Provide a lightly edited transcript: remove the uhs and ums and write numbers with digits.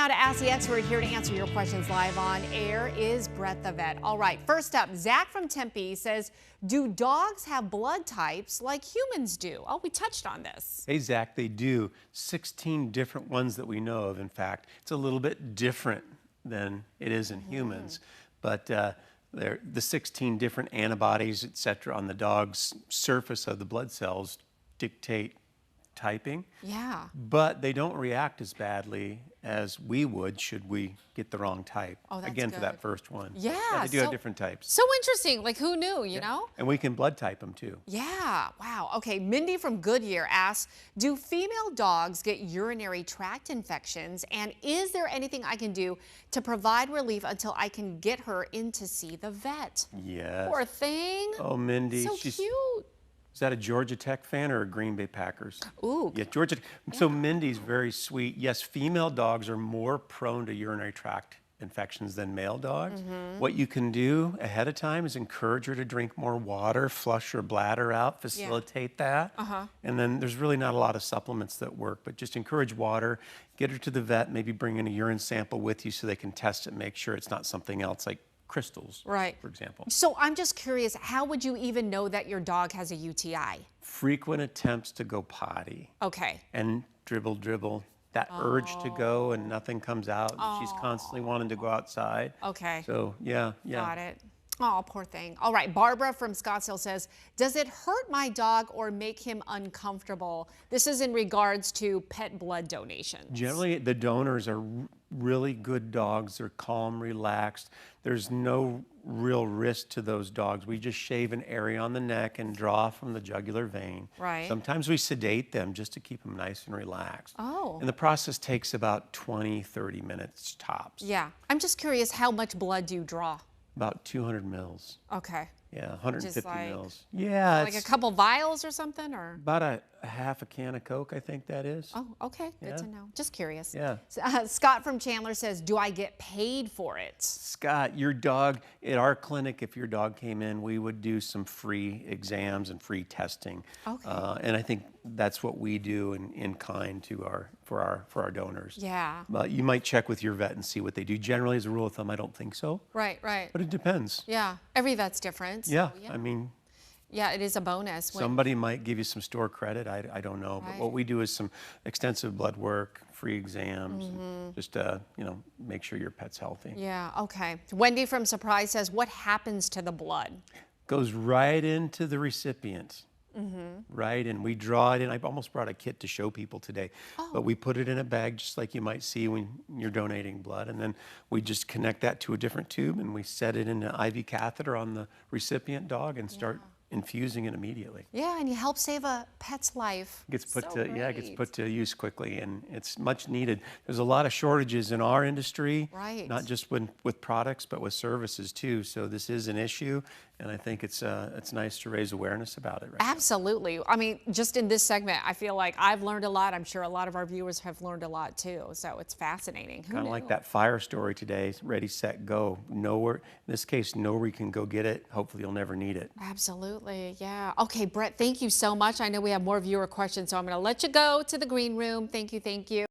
now to Ask the Expert. Here to answer your questions live on air is Brett the Vet. All right, first up, Zach from Tempe says, do dogs have blood types like humans do? Oh, we touched on this. Hey, Zach, they do. 16 different ones that we know of, in fact. It's a little bit different than it is in humans, but the 16 different antibodies, et cetera, on the dog's surface of the blood cells dictate typing. Yeah. But they don't react as badly as we would should we get the wrong type. Oh, that's Again, good. for that first one. Yeah. They do have different types. So interesting. Like, who knew, you know? And we can blood type them too. Yeah. Wow. Okay. Mindy from Goodyear asks, do female dogs get urinary tract infections? And is there anything I can do to provide relief until I can get her in to see the vet? Yes. Poor thing. Oh, Mindy. So cute. Is that a Georgia Tech fan or a Green Bay Packers? Ooh. Yeah, Georgia. Yeah. So Mindy's very sweet. Yes, female dogs are more prone to urinary tract infections than male dogs. What you can do ahead of time is encourage her to drink more water, flush her bladder out, facilitate that. And then there's really not a lot of supplements that work, but just encourage water, get her to the vet, maybe bring in a urine sample with you so they can test it, make sure it's not something else like crystals, right, for example. So I'm just curious, how would you even know that your dog has a UTI? Frequent attempts to go potty. Okay. And dribble, that urge to go and nothing comes out. She's constantly wanting to go outside. Okay. So, yeah. Got it. Oh, poor thing. All right, Barbara from Scottsdale says, does it hurt my dog or make him uncomfortable? This is in regards to pet blood donations. Generally, the donors are really good dogs. They're calm, relaxed. There's no real risk to those dogs. We just shave an area on the neck and draw from the jugular vein. Right. Sometimes we sedate them just to keep them nice and relaxed. Oh. And the process takes about 20, 30 minutes tops. Yeah. I'm just curious, how much blood do you draw? About 200 mils. Okay. Yeah, 150 Just like, mils. Yeah. Like a couple vials or something, or? About a half a can of Coke, I think that is. Oh, okay. Good to know. Just curious. Yeah. Scott from Chandler says, do I get paid for it? Scott, your dog, at our clinic, if your dog came in, we would do some free exams and free testing. Okay. And I think that's what we do in kind to for our donors. Yeah. But you might check with your vet and see what they do. Generally, as a rule of thumb, I don't think so. Right, right. But it depends. Yeah. Every vet's different. Yeah. So, yeah. I mean, yeah, it is a bonus. somebody might give you some store credit. I don't know. Right. But what we do is some extensive blood work, free exams, and just make sure your pet's healthy. Yeah, okay. Wendy from Surprise says, what happens to the blood? Goes right into the recipient. Right, and we draw it in. I almost brought a kit to show people today, but we put it in a bag just like you might see when you're donating blood, and then we just connect that to a different tube and we set it in an IV catheter on the recipient dog and start infusing it immediately. Yeah, and you help save a pet's life. It gets put So it gets great. put to use quickly, and it's much needed. There's a lot of shortages in our industry, Right. not just with products, but with services too. So this is an issue, and I think it's nice to raise awareness about it. Right now. Absolutely. I mean, just in this segment, I feel like I've learned a lot. I'm sure a lot of our viewers have learned a lot too. So it's fascinating. Who Kind of knew? like that fire story today, ready, set, go. Nowhere, in this case, nowhere you can go get it. Hopefully you'll never need it. Absolutely, yeah. Okay, Brett, thank you so much. I know we have more viewer questions, so I'm going to let you go to the green room. Thank you, thank you.